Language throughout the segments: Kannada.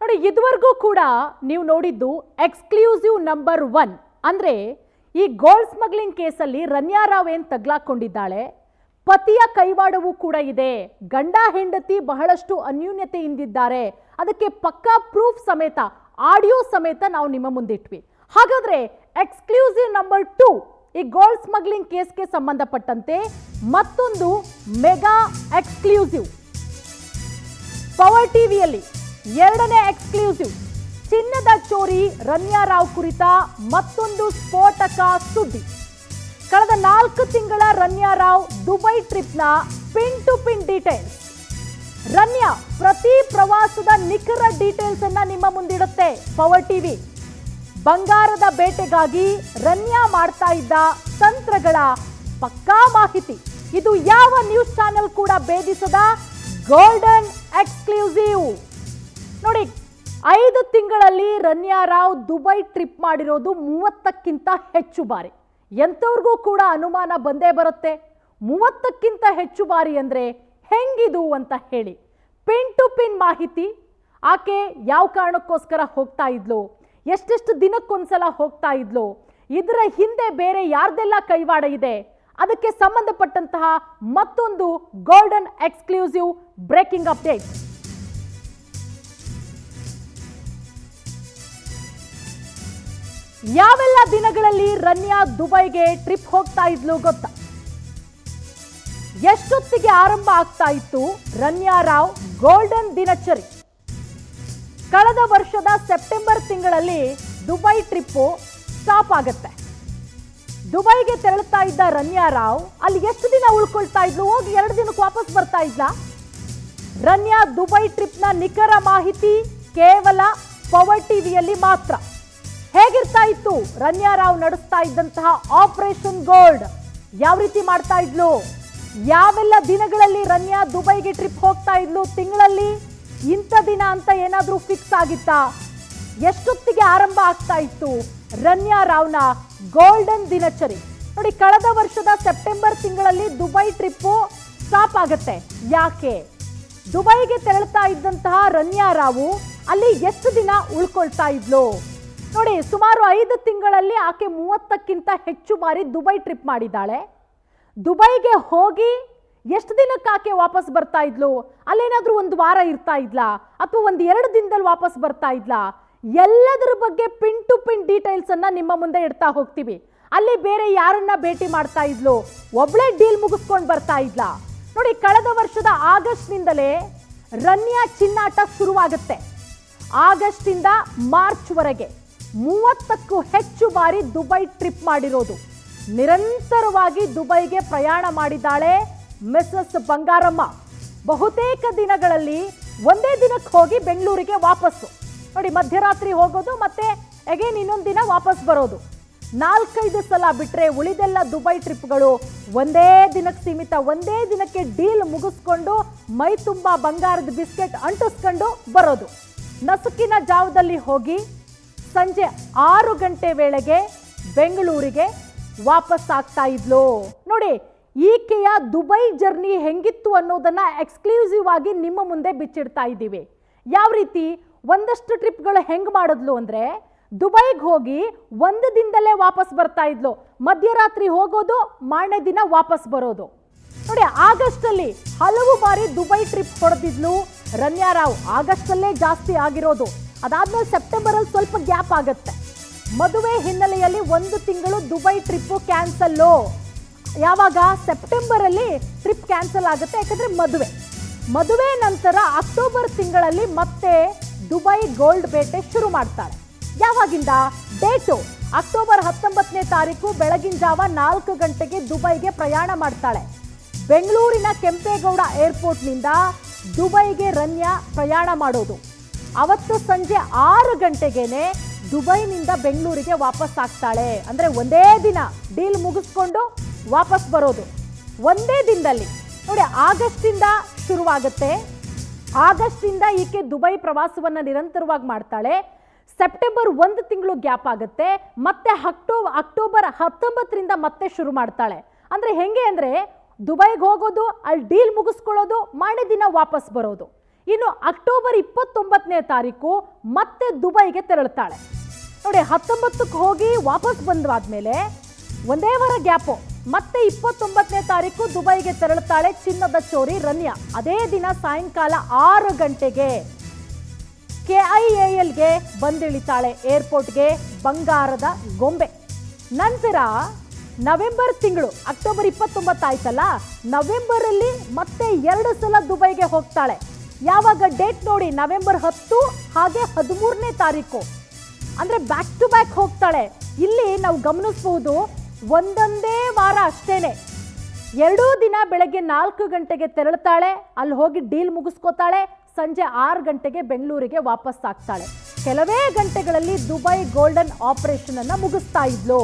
ನೋಡಿ, ಇದುವರೆಗೂ ಕೂಡ ನೀವು ನೋಡಿದ್ದು ಎಕ್ಸ್ಕ್ಲೂಸಿವ್ ನಂಬರ್ 1 ಅಂದ್ರೆ ಈ ಗೋಲ್ಡ್ ಸ್ಮಗ್ಲಿಂಗ್ ಕೇಸಲ್ಲಿ ರನ್ಯಾ ರಾವ್ ಏನ್ ತಗ್ಲಾಕೊಂಡಿದ್ದಾಳೆ, ಪತಿಯ ಕೈವಾಡವೂ ಕೂಡ ಇದೆ, ಗಂಡ ಹೆಂಡತಿ ಬಹಳಷ್ಟು ಅನ್ಯೂನ್ಯತೆಯಿಂದಿದ್ದಾರೆ, ಅದಕ್ಕೆ ಪಕ್ಕಾ ಪ್ರೂಫ್ ಸಮೇತ ಆಡಿಯೋ ಸಮೇತ ನಾವು ನಿಮ್ಮ ಮುಂದಿಟ್ವಿ. ಹಾಗಾದ್ರೆ ಎಕ್ಸ್ಕ್ಲೂಸಿವ್ ನಂಬರ್ 2 ಈ ಗೋಲ್ಡ್ ಸ್ಮಗ್ಲಿಂಗ್ ಕೇಸ್ಗೆ ಸಂಬಂಧಪಟ್ಟಂತೆ ಮತ್ತೊಂದು ಮೆಗಾ ಎಕ್ಸ್ಕ್ಲೂಸಿವ್ ಪವರ್ ಟಿವಿಯಲ್ಲಿ ಎರಡನೇ ಎಕ್ಸ್ಕ್ಲೂಸಿವ್ ಚಿನ್ನದ ಚೋರಿ ರನ್ಯಾ ರಾವ್ ಕುರಿತ ಮತ್ತೊಂದು ಸ್ಫೋಟಕ ಸುದ್ದಿ. ಕಳೆದ 4 ತಿಂಗಳ ರನ್ಯಾ ರಾವ್ ದುಬೈ ಟ್ರಿಪ್ನ pin to pin details. Ranya ಪ್ರತಿ ಪ್ರವಾಸದ ನಿಖರ ಡೀಟೇಲ್ಸ್ ಅನ್ನ ನಿಮ್ಮ ಮುಂದಿಡುತ್ತೆ ಪವರ್ ಟಿವಿ. ಬಂಗಾರದ ಬೇಟೆಗಾಗಿ ರನ್ಯಾ ಮಾಡ್ತಾ ಇದ್ದ ತಂತ್ರಗಳ ಪಕ್ಕಾ ಮಾಹಿತಿ. ಇದು ಯಾವ ನ್ಯೂಸ್ ಚಾನೆಲ್ ಕೂಡ ಭೇದಿಸದ ಗೋಲ್ಡನ್ ಎಕ್ಸ್ಕ್ಲೂಸಿವ್. ನೋಡಿ, 5 ತಿಂಗಳಲ್ಲಿ ರನ್ಯಾ ರಾವ್ ದುಬೈ ಟ್ರಿಪ್ ಮಾಡಿರೋದು 30ಕ್ಕಿಂತ ಹೆಚ್ಚು ಬಾರಿ. ಎಂಥವ್ರಿಗೂ ಕೂಡ ಅನುಮಾನ ಬಂದೇ ಬರುತ್ತೆ, 30ಕ್ಕಿಂತ ಹೆಚ್ಚು ಬಾರಿ ಅಂದ್ರೆ ಹೆಂಗಿದು ಅಂತ ಹೇಳಿ. ಪಿನ್ ಟು ಪಿನ್ ಮಾಹಿತಿ, ಆಕೆ ಯಾವ ಕಾರಣಕ್ಕೋಸ್ಕರ ಹೋಗ್ತಾ ಇದ್ಲು, ಎಷ್ಟೆಷ್ಟು ದಿನಕ್ಕೊಂದ್ಸಲ ಹೋಗ್ತಾ ಇದ್ಲು, ಇದರ ಹಿಂದೆ ಬೇರೆ ಯಾರ್ದೆಲ್ಲ ಕೈವಾಡ ಇದೆ, ಅದಕ್ಕೆ ಸಂಬಂಧಪಟ್ಟಂತಹ ಮತ್ತೊಂದು ಗೋಲ್ಡನ್ ಎಕ್ಸ್ಕ್ಲೂಸಿವ್ ಬ್ರೇಕಿಂಗ್ ಅಪ್ಡೇಟ್. ಯಾವೆಲ್ಲ ದಿನಗಳಲ್ಲಿ ರನ್ಯಾ ದುಬೈಗೆ ಟ್ರಿಪ್ ಹೋಗ್ತಾ ಇದ್ಲು ಗೊತ್ತಾ? ಎಷ್ಟೊತ್ತಿಗೆ ಆರಂಭ ಆಗ್ತಾ ಇತ್ತು ರನ್ಯಾ ರಾವ್ ಗೋಲ್ಡನ್ ದಿನಚರಿ? ಕಳೆದ ವರ್ಷದ ಸೆಪ್ಟೆಂಬರ್ ತಿಂಗಳಲ್ಲಿ ದುಬೈ ಟ್ರಿಪ್ಪು ಸ್ಟಾಪ್ ಆಗುತ್ತೆ. ದುಬೈಗೆ ತೆರಳುತ್ತಾ ಇದ್ದ ರನ್ಯಾ ರಾವ್ ಅಲ್ಲಿ ಎಷ್ಟು ದಿನ ಉಳ್ಕೊಳ್ತಾ ಇದ್ಲು? ಹೋಗಿ 2 ದಿನಕ್ಕೆ ವಾಪಸ್ ಬರ್ತಾ ಇದ್ಲ? ರನ್ಯಾ ದುಬೈ ಟ್ರಿಪ್ನ ನಿಖರ ಮಾಹಿತಿ ಕೇವಲ ಪವರ್ ಟಿವಿಯಲ್ಲಿ ಮಾತ್ರ. ಹೇಗಿರ್ತಾ ಇತ್ತು ರನ್ಯಾ ರಾವ್ ನಡೆಸ್ತಾ ಇದ್ದಂತಹ ಆಪರೇಷನ್ ಗೋಲ್ಡ್? ಯಾವ ರೀತಿ ಮಾಡ್ತಾ ಇದ್ಲು? ಯಾವೆಲ್ಲ ದಿನಗಳಲ್ಲಿ ರನ್ಯಾ ದುಬೈಗೆ ಟ್ರಿಪ್ ಹೋಗ್ತಾ ಇದ್ಲು? ತಿಂಗಳಲ್ಲಿ ಇಂಥ ದಿನ ಅಂತ ಏನಾದ್ರೂ ಫಿಕ್ಸ್ ಆಗಿತ್ತಾ? ಎಷ್ಟೊತ್ತಿಗೆ ಆರಂಭ ಆಗ್ತಾ ಇತ್ತು ರನ್ಯಾ ರಾವ್ನ ಗೋಲ್ಡನ್ ದಿನಚರಿ? ನೋಡಿ, ಕಳೆದ ವರ್ಷದ ಸೆಪ್ಟೆಂಬರ್ ತಿಂಗಳಲ್ಲಿ ದುಬೈ ಟ್ರಿಪ್ಪು ಸ್ಟಾಪ್ ಆಗುತ್ತೆ. ಯಾಕೆ? ದುಬೈಗೆ ತೆರಳುತ್ತಾ ಇದ್ದಂತಹ ರನ್ಯಾ ರಾವು ಅಲ್ಲಿ ಎಷ್ಟು ದಿನ ಉಳ್ಕೊಳ್ತಾ ಇದ್ಲು? ನೋಡಿ, ಸುಮಾರು 5 ತಿಂಗಳಲ್ಲಿ ಆಕೆ 30ಕ್ಕಿಂತ ಹೆಚ್ಚು ಬಾರಿ ದುಬೈ ಟ್ರಿಪ್ ಮಾಡಿದ್ದಾಳೆ. ದುಬೈಗೆ ಹೋಗಿ ಎಷ್ಟು ದಿನಕ್ಕೆ ಆಕೆ ವಾಪಸ್ ಬರ್ತಾ ಇದ್ಲು? ಅಲ್ಲೇನಾದ್ರೂ 1 ವಾರ ಇರ್ತಾ ಇದ್ಲಾ ಅಥವಾ 1-2 ದಿನದಲ್ಲಿ ವಾಪಸ್ ಬರ್ತಾ ಇದ್ಲಾ? ಎಲ್ಲದರ ಬಗ್ಗೆ ಪಿನ್ ಟು ಪಿನ್ ಡೀಟೇಲ್ಸ್ ಅನ್ನ ನಿಮ್ಮ ಮುಂದೆ ಇಡ್ತಾ ಹೋಗ್ತೀವಿ. ಅಲ್ಲಿ ಬೇರೆ ಯಾರನ್ನ ಭೇಟಿ ಮಾಡ್ತಾ ಇದ್ಲು? ಒಬ್ಳೆ ಡೀಲ್ ಮುಗಿಸ್ಕೊಂಡು ಬರ್ತಾ ಇದ್ಲಾ? ನೋಡಿ, ಕಳೆದ ವರ್ಷದ ಆಗಸ್ಟ್ನಿಂದಲೇ ರನ್ಯಾ ಚಿನ್ನಾಟ ಶುರುವಾಗುತ್ತೆ. ಆಗಸ್ಟ್ ಇಂದ ಮಾರ್ಚ್ ವರೆಗೆ 30ಕ್ಕೂ ಹೆಚ್ಚು ಬಾರಿ ದುಬೈ ಟ್ರಿಪ್ ಮಾಡಿರೋದು. ನಿರಂತರವಾಗಿ ದುಬೈಗೆ ಪ್ರಯಾಣ ಮಾಡಿದ್ದಾಳೆ ಮಿಸಸ್ ಬಂಗಾರಮ್ಮ. ಬಹುತೇಕ ದಿನಗಳಲ್ಲಿ ಒಂದೇ ದಿನಕ್ಕೆ ಹೋಗಿ ಬೆಂಗಳೂರಿಗೆ ವಾಪಸ್ಸು. ನೋಡಿ, ಮಧ್ಯರಾತ್ರಿ ಹೋಗೋದು ಮತ್ತೆ ಅಗೇನ್ ಇನ್ನೊಂದು ದಿನ ವಾಪಸ್ ಬರೋದು. 4-5 ಸಲ ಬಿಟ್ರೆ ಉಳಿದೆಲ್ಲ ದುಬೈ ಟ್ರಿಪ್ಗಳು ಒಂದೇ ದಿನಕ್ಕೆ ಸೀಮಿತ. ಒಂದೇ ದಿನಕ್ಕೆ ಡೀಲ್ ಮುಗಿಸ್ಕೊಂಡು ಮೈ ತುಂಬ ಬಂಗಾರದ ಬಿಸ್ಕೆಟ್ ಅಂಟಿಸ್ಕೊಂಡು ಬರೋದು. ನಸುಕಿನ ಜಾವದಲ್ಲಿ ಹೋಗಿ ಸಂಜೆ 6 ಗಂಟೆ ವೇಳೆಗೆ ಬೆಂಗಳೂರಿಗೆ ವಾಪಸ್ ಆಗ್ತಾ ಇದ್ಲು. ನೋಡಿ, ಈಕೆಯ ದುಬೈ ಜರ್ನಿ ಹೆಂಗಿತ್ತು ಅನ್ನೋದನ್ನ ಎಕ್ಸ್ಕ್ಲೂಸಿವ್ ಆಗಿ ನಿಮ್ಮ ಮುಂದೆ ಬಿಚ್ಚಿಡ್ತಾ ಇದ್ದೀವಿ. ಯಾವ ರೀತಿ ಒಂದಷ್ಟು ಟ್ರಿಪ್ಗಳು ಹೆಂಗ್ ಮಾಡಿದ್ಲು ಅಂದ್ರೆ, ದುಬೈಗೆ ಹೋಗಿ 1 ದಿನದಲ್ಲೇ ವಾಪಸ್ ಬರ್ತಾ ಇದ್ಲು. ಮಧ್ಯರಾತ್ರಿ ಹೋಗೋದು, ಮಾರನೇ ದಿನ ವಾಪಸ್ ಬರೋದು. ನೋಡಿ, ಆಗಸ್ಟ್ ಅಲ್ಲಿ ಹಲವು ಬಾರಿ ದುಬೈ ಟ್ರಿಪ್ ಹೊಡೆದಿದ್ಲು ರನ್ಯಾ ರಾವ್. ಆಗಸ್ಟ್ ಅಲ್ಲೇ ಜಾಸ್ತಿ ಆಗಿರೋದು. ಅದಾದ್ಮೇಲೆ ಸೆಪ್ಟೆಂಬರ್ ಅಲ್ಲಿ ಸ್ವಲ್ಪ ಗ್ಯಾಪ್ ಆಗುತ್ತೆ. ಮದುವೆ ಹಿನ್ನೆಲೆಯಲ್ಲಿ 1 ತಿಂಗಳು ದುಬೈ ಟ್ರಿಪ್ಪು ಕ್ಯಾನ್ಸಲ್ಲು. ಯಾವಾಗ? ಸೆಪ್ಟೆಂಬರ್ ಅಲ್ಲಿ ಟ್ರಿಪ್ ಕ್ಯಾನ್ಸಲ್ ಆಗುತ್ತೆ, ಯಾಕಂದ್ರೆ ಮದುವೆ ನಂತರ ಅಕ್ಟೋಬರ್ ತಿಂಗಳಲ್ಲಿ ಮತ್ತೆ ದುಬೈ ಗೋಲ್ಡ್ ಬೇಟೆ ಶುರು ಮಾಡ್ತಾಳೆ. ಯಾವಾಗಿಂದ? ಡೇಟು ಅಕ್ಟೋಬರ್ 19ನೇ ತಾರೀಕು ಬೆಳಗಿನ ಜಾವ 4 ಗಂಟೆಗೆ ದುಬೈಗೆ ಪ್ರಯಾಣ ಮಾಡ್ತಾಳೆ. ಬೆಂಗಳೂರಿನ ಕೆಂಪೇಗೌಡ ಏರ್ಪೋರ್ಟ್ನಿಂದ ದುಬೈಗೆ ರನ್ಯಾ ಪ್ರಯಾಣ ಮಾಡೋದು. ಅವತ್ತು ಸಂಜೆ 6 ಗಂಟೆಗೇನೆ ದುಬೈನಿಂದ ಬೆಂಗಳೂರಿಗೆ ವಾಪಸ್ ಆಗ್ತಾಳೆ. ಅಂದ್ರೆ ಒಂದೇ ದಿನ ಡೀಲ್ ಮುಗಿಸ್ಕೊಂಡು ವಾಪಸ್ ಬರೋದು, ಒಂದೇ ದಿನದಲ್ಲಿ. ನೋಡಿ, ಆಗಸ್ಟ್ ಇಂದ ಶುರುವಾಗುತ್ತೆ. ಆಗಸ್ಟ್ ಇಂದ ಈಕೆ ದುಬೈ ಪ್ರವಾಸವನ್ನ ನಿರಂತರವಾಗಿ ಮಾಡ್ತಾಳೆ. ಸೆಪ್ಟೆಂಬರ್ 1 ತಿಂಗಳು ಗ್ಯಾಪ್ ಆಗುತ್ತೆ. ಮತ್ತೆ ಅಕ್ಟೋಬರ್ 19ರಿಂದ ಮತ್ತೆ ಶುರು ಮಾಡ್ತಾಳೆ. ಅಂದ್ರೆ ಹೆಂಗೆ ಅಂದ್ರೆ ದುಬೈಗೆ ಹೋಗೋದು, ಅಲ್ಲಿ ಡೀಲ್ ಮುಗಿಸ್ಕೊಳ್ಳೋದು, ಮಾರನೇ ದಿನ ವಾಪಸ್ ಬರೋದು. ಇನ್ನು ಅಕ್ಟೋಬರ್ 29ನೇ ತಾರೀಕು ಮತ್ತೆ ದುಬೈಗೆ ತೆರಳುತ್ತಾಳೆ. ನೋಡಿ, 19ಕ್ಕೆ ಹೋಗಿ ವಾಪಸ್ ಬಂದಾದ್ಮೇಲೆ ಒಂದೇ ವಾರ ಗ್ಯಾಪು, ಮತ್ತೆ 29ನೇ ತಾರೀಕು ದುಬೈಗೆ ತೆರಳುತ್ತಾಳೆ ಚಿನ್ನದ ಚೋರಿ ರನ್ಯಾ. ಅದೇ ದಿನ ಸಾಯಂಕಾಲ 6 ಗಂಟೆಗೆ KIALಗೆ ಬಂದಿಳಿತಾಳೆ ಏರ್ಪೋರ್ಟ್ಗೆ ಬಂಗಾರದ ಗೊಂಬೆ. ನಂತರ ನವೆಂಬರ್ ತಿಂಗಳು, ಅಕ್ಟೋಬರ್ 29 ಆಯ್ತಲ್ಲ, ನವೆಂಬರ್ ಅಲ್ಲಿ ಮತ್ತೆ 2 ಸಲ ದುಬೈಗೆ ಹೋಗ್ತಾಳೆ. ಯಾವಾಗ ಡೇಟ್ ನೋಡಿ, ನವೆಂಬರ್ 10 ಹಾಗೆ 13ನೇ ತಾರೀಕು, ಅಂದ್ರೆ ಬ್ಯಾಕ್ ಟು ಬ್ಯಾಕ್ ಹೋಗ್ತಾಳೆ. ಇಲ್ಲಿ ನಾವು ಗಮನಿಸಬಹುದು, ಒಂದೊಂದೇ ವಾರ ಅಷ್ಟೇನೆ. 2 ದಿನ ಬೆಳಗ್ಗೆ 4 ಗಂಟೆಗೆ ತೆರಳುತ್ತಾಳೆ, ಅಲ್ಲಿ ಹೋಗಿ ಡೀಲ್ ಮುಗಿಸ್ಕೋತಾಳೆ, ಸಂಜೆ 6 ಗಂಟೆಗೆ ಬೆಂಗಳೂರಿಗೆ ವಾಪಸ್ ಆಗ್ತಾಳೆ. ಕೆಲವೇ ಗಂಟೆಗಳಲ್ಲಿ ದುಬೈ ಗೋಲ್ಡನ್ ಆಪರೇಷನ್ ಅನ್ನ ಮುಗಿಸ್ತಾ ಇದ್ಲು.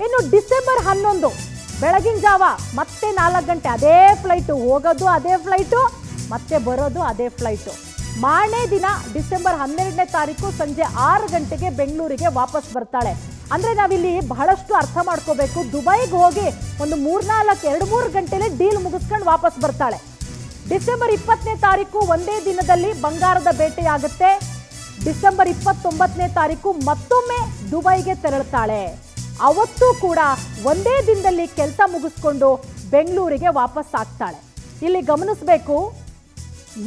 ಇನ್ನು ಡಿಸೆಂಬರ್ 11 ಬೆಳಗಿನ ಜಾವ ಮತ್ತೆ 4 ಗಂಟೆ ಅದೇ ಫ್ಲೈಟು, ಹೋಗೋದು ಅದೇ ಫ್ಲೈಟು, ಮತ್ತೆ ಬರೋದು ಅದೇ ಫ್ಲೈಟು. ಮಾರನೇ ದಿನ ಡಿಸೆಂಬರ್ 12ನೇ ತಾರೀಕು ಸಂಜೆ 6 ಗಂಟೆಗೆ ಬೆಂಗಳೂರಿಗೆ ವಾಪಸ್ ಬರ್ತಾಳೆ. ಅಂದ್ರೆ ನಾವಿಲ್ಲಿ ಬಹಳಷ್ಟು ಅರ್ಥ ಮಾಡ್ಕೋಬೇಕು. ದುಬೈಗೆ ಹೋಗಿ ಒಂದು 2-3 ಗಂಟೆಲೆ ಡೀಲ್ ಮುಗಿಸ್ಕೊಂಡು ವಾಪಸ್ ಬರ್ತಾಳೆ. ಡಿಸೆಂಬರ್ 20ನೇ ತಾರೀಕು ಒಂದೇ ದಿನದಲ್ಲಿ ಬಂಗಾರದ ಬೇಟೆಯಾಗುತ್ತೆ. ಡಿಸೆಂಬರ್ 29ನೇ ತಾರೀಕು ಮತ್ತೊಮ್ಮೆ ದುಬೈಗೆ ತೆರಳುತ್ತಾಳೆ. ಅವತ್ತೂ ಕೂಡ ಒಂದೇ ದಿನದಲ್ಲಿ ಕೆಲಸ ಮುಗಿಸ್ಕೊಂಡು ಬೆಂಗಳೂರಿಗೆ ವಾಪಸ್ ಆಗ್ತಾಳೆ. ಇಲ್ಲಿ ಗಮನಿಸಬೇಕು,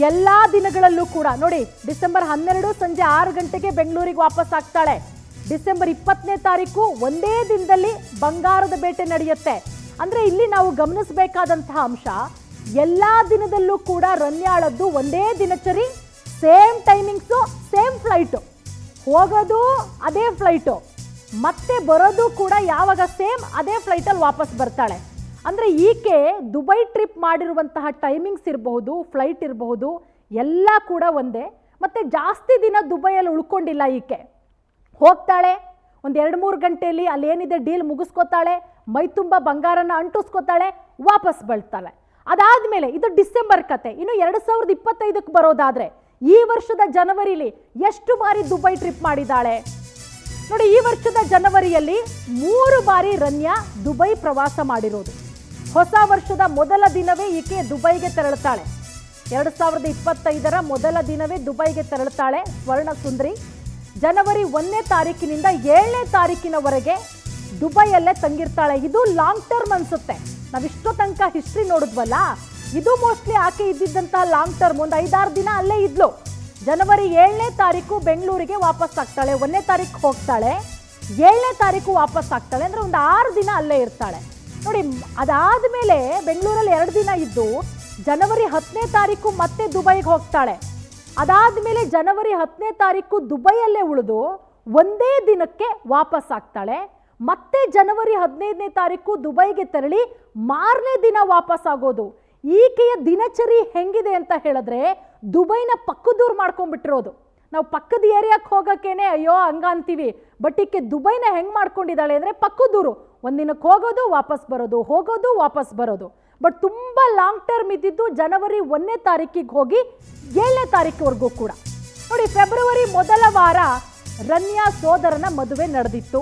ಎಲ್ಲಾ ದಿನಗಳಲ್ಲೂ ಕೂಡ ನೋಡಿ, ಡಿಸೆಂಬರ್ 12 ಸಂಜೆ 6 ಗಂಟೆಗೆ ಬೆಂಗಳೂರಿಗೆ ವಾಪಸ್ ಆಗ್ತಾಳೆ. ಡಿಸೆಂಬರ್ 20ನೇ ತಾರೀಕು ಒಂದೇ ದಿನದಲ್ಲಿ ಬಂಗಾರದ ಬೇಟೆ ನಡೆಯುತ್ತೆ. ಅಂದ್ರೆ ಇಲ್ಲಿ ನಾವು ಗಮನಿಸಬೇಕಾದಂತಹ ಅಂಶ, ಎಲ್ಲಾ ದಿನದಲ್ಲೂ ಕೂಡ ರನ್ಯಾಳದ್ದು ಒಂದೇ ದಿನಚರಿ, ಸೇಮ್ ಟೈಮಿಂಗ್ಸು, ಸೇಮ್ ಫ್ಲೈಟು, ಹೋಗೋದು ಅದೇ ಫ್ಲೈಟು, ಮತ್ತೆ ಬರೋದು ಕೂಡ ಯಾವಾಗ ಸೇಮ್ ಅದೇ ಫ್ಲೈಟಲ್ಲಿ ವಾಪಸ್ ಬರ್ತಾಳೆ. ಅಂದರೆ ಈಕೆ ದುಬೈ ಟ್ರಿಪ್ ಮಾಡಿರುವಂತಹ ಟೈಮಿಂಗ್ಸ್ ಇರಬಹುದು, ಫ್ಲೈಟ್ ಇರಬಹುದು, ಎಲ್ಲ ಕೂಡ ಒಂದೇ. ಮತ್ತೆ ಜಾಸ್ತಿ ದಿನ ದುಬೈಯಲ್ಲಿ ಉಳ್ಕೊಂಡಿಲ್ಲ ಈಕೆ. ಹೋಗ್ತಾಳೆ, ಒಂದು 2-3 ಗಂಟೆಯಲ್ಲಿ ಅಲ್ಲೇನಿದೆ ಡೀಲ್ ಮುಗಿಸ್ಕೋತಾಳೆ, ಮೈ ತುಂಬ ಬಂಗಾರನ ಅಂಟಿಸ್ಕೋತಾಳೆ, ವಾಪಸ್ ಬರ್ತಾಳೆ. ಅದಾದಮೇಲೆ ಇದು ಡಿಸೆಂಬರ್ ಕತೆ. ಇನ್ನು 2025ಕ್ಕೆ ಬರೋದಾದ್ರೆ, ಈ ವರ್ಷದ ಜನವರಿಲಿ ಎಷ್ಟು ಬಾರಿ ದುಬೈ ಟ್ರಿಪ್ ಮಾಡಿದ್ದಾಳೆ ನೋಡಿ. ಈ ವರ್ಷದ ಜನವರಿಯಲ್ಲಿ 3 ಬಾರಿ ರನ್ಯಾ ದುಬೈ ಪ್ರವಾಸ ಮಾಡಿರೋದು. ಹೊಸ ವರ್ಷದ ಮೊದಲ ದಿನವೇ ಈಕೆ ದುಬೈಗೆ ತೆರಳುತ್ತಾಳೆ. 2025ರ ಮೊದಲ ದಿನವೇ ದುಬೈಗೆ ತೆರಳುತ್ತಾಳೆ ಸ್ವರ್ಣ ಸುಂದರಿ. ಜನವರಿ 1ನೇ ತಾರೀಕಿನಿಂದ 7ನೇ ತಾರೀಕಿನವರೆಗೆ ದುಬೈಯಲ್ಲೇ ತಂಗಿರ್ತಾಳೆ. ಇದು ಲಾಂಗ್ ಟರ್ಮ್ ಅನ್ಸುತ್ತೆ. ನಾವಿಷ್ಟೋ ತನಕ ಹಿಸ್ಟ್ರಿ ನೋಡಿದ್ವಲ್ಲ, ಇದು ಮೋಸ್ಟ್ಲಿ ಆಕೆ ಇದ್ದಿದ್ದಂತಹ ಲಾಂಗ್ ಟರ್ಮ್. ಒಂದು 5-6 ದಿನ ಅಲ್ಲೇ ಇದ್ಲು. ಜನವರಿ 7ನೇ ತಾರೀಕು ಬೆಂಗಳೂರಿಗೆ ವಾಪಸ್ ಆಗ್ತಾಳೆ. 1ನೇ ತಾರೀಕು ಹೋಗ್ತಾಳೆ, 7ನೇ ತಾರೀಕು ವಾಪಸ್ ಆಗ್ತಾಳೆ. ಅಂದ್ರೆ ಒಂದು 6 ದಿನ ಅಲ್ಲೇ ಇರ್ತಾಳೆ ನೋಡಿ. ಅದಾದ್ಮೇಲೆ ಬೆಂಗಳೂರಲ್ಲಿ 2 ದಿನ ಇದ್ದು ಜನವರಿ 10ನೇ ತಾರೀಕು ಮತ್ತೆ ದುಬೈಗೆ ಹೋಗ್ತಾಳೆ. ಅದಾದ್ಮೇಲೆ ಜನವರಿ 10ನೇ ತಾರೀಕು ದುಬೈಯಲ್ಲೇ ಉಳಿದು ಒಂದೇ ದಿನಕ್ಕೆ ವಾಪಸ್ ಆಗ್ತಾಳೆ. ಮತ್ತೆ ಜನವರಿ 15ನೇ ತಾರೀಕು ದುಬೈಗೆ ತೆರಳಿ ಮಾರನೇ ದಿನ ವಾಪಸ್ ಆಗೋದು. ಈಕೆಯ ದಿನಚರಿ ಹೆಂಗಿದೆ ಅಂತ ಹೇಳಿದ್ರೆ, ದುಬೈನ ಪಕ್ಕದೂರು ಮಾಡ್ಕೊಂಡ್ಬಿಟ್ಟಿರೋದು. ನಾವು ಪಕ್ಕದ ಏರಿಯಾಕ್ಕೆ ಹೋಗೋಕ್ಕೇನೆ ಅಯ್ಯೋ ಹಂಗ ಅಂತೀವಿ, ಬಟ್ ಈಕೆ ದುಬೈನ ಹೆಂಗೆ ಮಾಡ್ಕೊಂಡಿದ್ದಾಳೆ ಅಂದರೆ ಪಕ್ಕದೂರು. ಒಂದಿನಕ್ಕೆ ಹೋಗೋದು ವಾಪಸ್ ಬರೋದು, ಹೋಗೋದು ವಾಪಸ್ ಬರೋದು. ಬಟ್ ತುಂಬ ಲಾಂಗ್ ಟರ್ಮ್ ಇದ್ದಿದ್ದು ಜನವರಿ 1ನೇ ತಾರೀಕಿಗೆ ಹೋಗಿ 7ನೇ ತಾರೀಕುವರೆಗೂ ಕೂಡ ನೋಡಿ. ಫೆಬ್ರವರಿ ಮೊದಲ ವಾರ ರನ್ಯಾ ಸೋದರನ ಮದುವೆ ನಡೆದಿತ್ತು.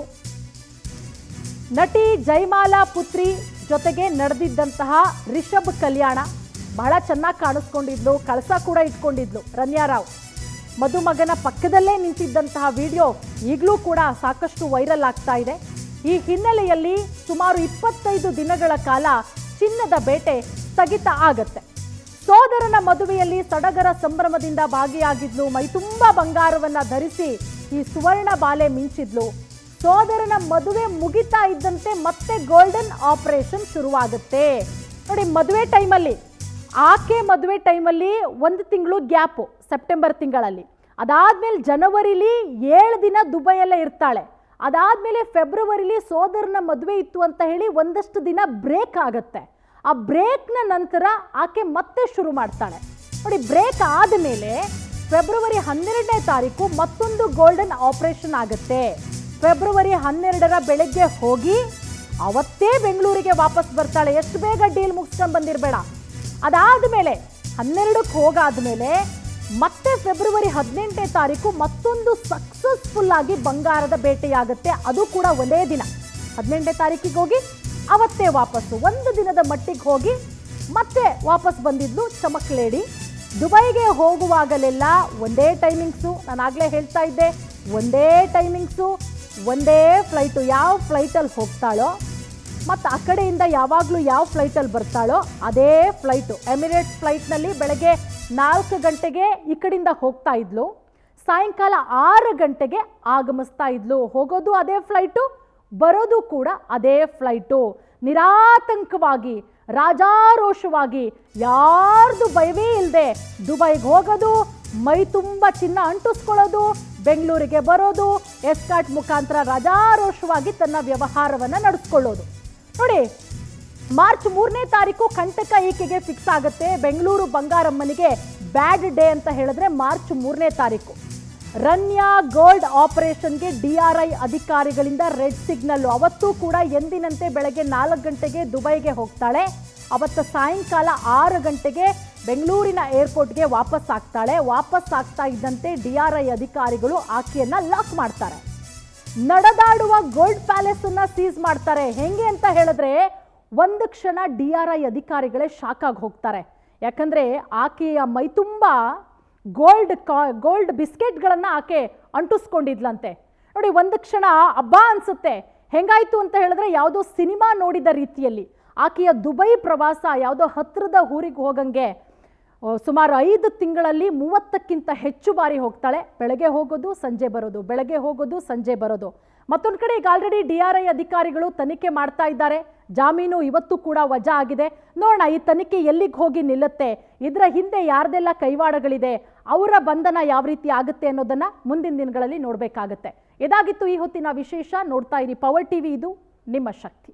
ನಟಿ ಜೈಮಾಲಾ ಪುತ್ರಿ ಜೊತೆಗೆ ನಡೆದಿದ್ದಂತಹ ರಿಷಬ್ ಕಲ್ಯಾಣ. ಬಹಳ ಚೆನ್ನಾಗಿ ಕಾಣಿಸ್ಕೊಂಡಿದ್ಲು, ಕಳಸ ಕೂಡ ಇಟ್ಕೊಂಡಿದ್ಲು ರನ್ಯಾ ರಾವ್. ಮದುಮಗನ ಪಕ್ಕದಲ್ಲೇ ನಿಂತಿದ್ದಂತಹ ವಿಡಿಯೋ ಈಗಲೂ ಕೂಡ ಸಾಕಷ್ಟು ವೈರಲ್ ಆಗ್ತಾ ಇದೆ. ಈ ಹಿನ್ನೆಲೆಯಲ್ಲಿ ಸುಮಾರು 25 ದಿನಗಳ ಕಾಲ ಚಿನ್ನದ ಬೇಟೆ ಸ್ಥಗಿತ ಆಗತ್ತೆ. ಸೋದರನ ಮದುವೆಯಲ್ಲಿ ಸಡಗರ ಸಂಭ್ರಮದಿಂದ ಭಾಗಿಯಾಗಿದ್ಲು. ಮೈತುಂಬ ಬಂಗಾರವನ್ನ ಧರಿಸಿ ಈ ಸುವರ್ಣ ಬಾಲೆ ಮಿಂಚಿದ್ಲು. ಸೋದರನ ಮದುವೆ ಮುಗಿತಾ ಇದ್ದಂತೆ ಮತ್ತೆ ಗೋಲ್ಡನ್ ಆಪರೇಷನ್ ಶುರುವಾಗುತ್ತೆ ನೋಡಿ. ಆಕೆ ಮದುವೆ ಟೈಮಲ್ಲಿ 1 ತಿಂಗಳು ಗ್ಯಾಪು ಸೆಪ್ಟೆಂಬರ್ ತಿಂಗಳಲ್ಲಿ. ಅದಾದ್ಮೇಲೆ ಜನವರಿಲಿ 7 ದಿನ ದುಬೈಯಲ್ಲೇ ಇರ್ತಾಳೆ. ಅದಾದ್ಮೇಲೆ ಫೆಬ್ರವರಿಲಿ ಸೋದರನ ಮದುವೆ ಇತ್ತು ಅಂತ ಹೇಳಿ ಒಂದಷ್ಟು ದಿನ ಬ್ರೇಕ್ ಆಗುತ್ತೆ. ಆ ಬ್ರೇಕ್ನ ನಂತರ ಆಕೆ ಮತ್ತೆ ಶುರು ಮಾಡ್ತಾಳೆ ನೋಡಿ. ಬ್ರೇಕ್ ಆದಮೇಲೆ ಫೆಬ್ರವರಿ 12ನೇ ತಾರೀಕು ಮತ್ತೊಂದು ಗೋಲ್ಡನ್ ಆಪರೇಷನ್ ಆಗುತ್ತೆ. ಫೆಬ್ರವರಿ 12ರ ಬೆಳಗ್ಗೆ ಹೋಗಿ ಅವತ್ತೇ ಬೆಂಗಳೂರಿಗೆ ವಾಪಸ್ ಬರ್ತಾಳೆ. ಎಷ್ಟು ಬೇಗ ಡೀಲ್ ಮುಗಿಸ್ಕೊಂಡು ಬಂದಿರಬೇಡ. ಅದಾದಮೇಲೆ 12ಕ್ಕೆ ಹೋಗಾದ್ಮೇಲೆ ಮತ್ತೆ ಫೆಬ್ರವರಿ 18ನೇ ತಾರೀಕು ಮತ್ತೊಂದು ಸಕ್ಸಸ್ಫುಲ್ ಆಗಿ ಬಂಗಾರದ ಬೇಟೆಯಾಗುತ್ತೆ. ಅದು ಕೂಡ ಒಂದೇ ದಿನ 18ನೇ ತಾರೀಕಿಗೆ ಹೋಗಿ ಅವತ್ತೇ ವಾಪಸ್ಸು. 1 ದಿನದ ಮಟ್ಟಿಗೆ ಹೋಗಿ ಮತ್ತೆ ವಾಪಸ್ ಬಂದಿದ್ಲು ಚಮಕ್ ಲೇಡಿ. ದುಬೈಗೆ ಹೋಗುವಾಗಲೆಲ್ಲ ಒಂದೇ ಟೈಮಿಂಗ್ಸು, ನಾನು ಆಗಲೇ ಹೇಳ್ತಾ ಇದ್ದೆ, ಒಂದೇ ಟೈಮಿಂಗ್ಸು, ಒಂದೇ ಫ್ಲೈಟು. ಯಾವ ಫ್ಲೈಟಲ್ಲಿ ಹೋಗ್ತಾಳೋ ಮತ್ತು ಆ ಕಡೆಯಿಂದ ಯಾವಾಗಲೂ ಯಾವ ಫ್ಲೈಟಲ್ಲಿ ಬರ್ತಾಳೋ ಅದೇ ಫ್ಲೈಟು. ಎಮಿರೇಟ್ಸ್ ಫ್ಲೈಟ್ನಲ್ಲಿ ಬೆಳಗ್ಗೆ 4 ಗಂಟೆಗೆ ಈ ಕಡೆಯಿಂದ ಹೋಗ್ತಾ ಇದ್ಲು, ಸಾಯಂಕಾಲ 6 ಗಂಟೆಗೆ ಆಗಮಿಸ್ತಾ ಇದ್ಲು. ಹೋಗೋದು ಅದೇ ಫ್ಲೈಟು, ಬರೋದು ಕೂಡ ಅದೇ ಫ್ಲೈಟು. ನಿರಾತಂಕವಾಗಿ, ರಾಜಾರೋಷವಾಗಿ, ಯಾರ್ದು ಭಯವೇ ಇಲ್ಲದೆ ದುಬೈಗೆ ಹೋಗೋದು, ಮೈ ತುಂಬ ಚಿನ್ನ ಅಂಟಿಸ್ಕೊಳ್ಳೋದು, ಬೆಂಗಳೂರಿಗೆ ಬರೋದು, ಎಸ್ಕಾಟ್ ಮುಖಾಂತರ ರಾಜಾರೋಷವಾಗಿ ತನ್ನ ವ್ಯವಹಾರವನ್ನು ನಡೆಸ್ಕೊಳ್ಳೋದು. ನೋಡಿ, ಮಾರ್ಚ್ 3ನೇ ತಾರೀಕು ಕಂಟಕ ಈಕೆಗೆ ಫಿಕ್ಸ್ ಆಗುತ್ತೆ. ಬೆಂಗಳೂರು ಬಂಗಾರಮ್ಮನಿಗೆ ಬ್ಯಾಡ್ ಡೇ ಅಂತ ಹೇಳಿದ್ರೆ ಮಾರ್ಚ್ 3ನೇ ತಾರೀಕು. ರನ್ಯಾ ಗೋಲ್ಡ್ ಆಪರೇಷನ್ಗೆ DRI ಅಧಿಕಾರಿಗಳಿಂದ ರೆಡ್ ಸಿಗ್ನಲ್ಲು. ಅವತ್ತೂ ಕೂಡ ಎಂದಿನಂತೆ ಬೆಳಗ್ಗೆ 4 ಗಂಟೆಗೆ ದುಬೈಗೆ ಹೋಗ್ತಾಳೆ. ಅವತ್ತು ಸಾಯಂಕಾಲ 6 ಗಂಟೆಗೆ ಬೆಂಗಳೂರಿನ ಏರ್ಪೋರ್ಟ್ಗೆ ವಾಪಸ್ ಆಗ್ತಾಳೆ. ವಾಪಸ್ ಆಗ್ತಾ ಇದ್ದಂತೆ DRI ಅಧಿಕಾರಿಗಳು ಆಕೆಯನ್ನ ಲಾಕ್ ಮಾಡ್ತಾರೆ. ನಡೆದಾಡುವ ಗೋಲ್ಡ್ ಪ್ಯಾಲೇಸ್ ಅನ್ನ ಸೀಸ್ ಮಾಡ್ತಾರೆ. ಹೆಂಗೆ ಅಂತ ಹೇಳಿದ್ರೆ ಒಂದು ಕ್ಷಣ DRI ಅಧಿಕಾರಿಗಳೇ ಶಾಕ್ ಆಗಿ ಹೋಗ್ತಾರೆ. ಯಾಕಂದ್ರೆ ಆಕೆಯ ಮೈ ತುಂಬ ಗೋಲ್ಡ್ ಬಿಸ್ಕೆಟ್ಗಳನ್ನು ಆಕೆ ಅಂಟಿಸ್ಕೊಂಡಿದ್ಲಂತೆ. ನೋಡಿ, ಒಂದು ಕ್ಷಣ ಹಬ್ಬ ಅನ್ಸುತ್ತೆ. ಹೆಂಗಾಯ್ತು ಅಂತ ಹೇಳಿದ್ರೆ ಯಾವುದೋ ಸಿನಿಮಾ ನೋಡಿದ ರೀತಿಯಲ್ಲಿ ಆಕೆಯ ದುಬೈ ಪ್ರವಾಸ ಯಾವುದೋ ಹತ್ತಿರದ ಊರಿಗೆ ಹೋಗಂಗೆ ಸುಮಾರು 5 ತಿಂಗಳಲ್ಲಿ 30ಕ್ಕಿಂತ ಹೆಚ್ಚು ಬಾರಿ ಹೋಗ್ತಾಳೆ. ಬೆಳಗ್ಗೆ ಹೋಗೋದು, ಸಂಜೆ ಬರೋದು, ಬೆಳಗ್ಗೆ ಹೋಗೋದು, ಸಂಜೆ ಬರೋದು. ಮತ್ತೊಂದು ಕಡೆ ಈಗ ಆಲ್ರೆಡಿ DRI ಅಧಿಕಾರಿಗಳು ತನಿಖೆ ಮಾಡ್ತಾ ಇದ್ದಾರೆ. ಜಾಮೀನು ಇವತ್ತು ಕೂಡ ವಜಾ ಆಗಿದೆ. ನೋಡೋಣ ಈ ತನಿಖೆ ಎಲ್ಲಿಗೆ ಹೋಗಿ ನಿಲ್ಲುತ್ತೆ, ಇದರ ಹಿಂದೆ ಯಾರ್ದೆಲ್ಲ ಕೈವಾಡಗಳಿದೆ, ಅವರ ಬಂಧನ ಯಾವ ರೀತಿ ಆಗುತ್ತೆ ಅನ್ನೋದನ್ನ ಮುಂದಿನ ದಿನಗಳಲ್ಲಿ ನೋಡಬೇಕಾಗತ್ತೆ. ಇದಾಗಿತ್ತು ಈ ಹೊತ್ತಿನ ವಿಶೇಷ. ನೋಡ್ತಾ ಇರಿ ಪವರ್ ಟಿವಿ, ಇದು ನಿಮ್ಮ ಶಕ್ತಿ.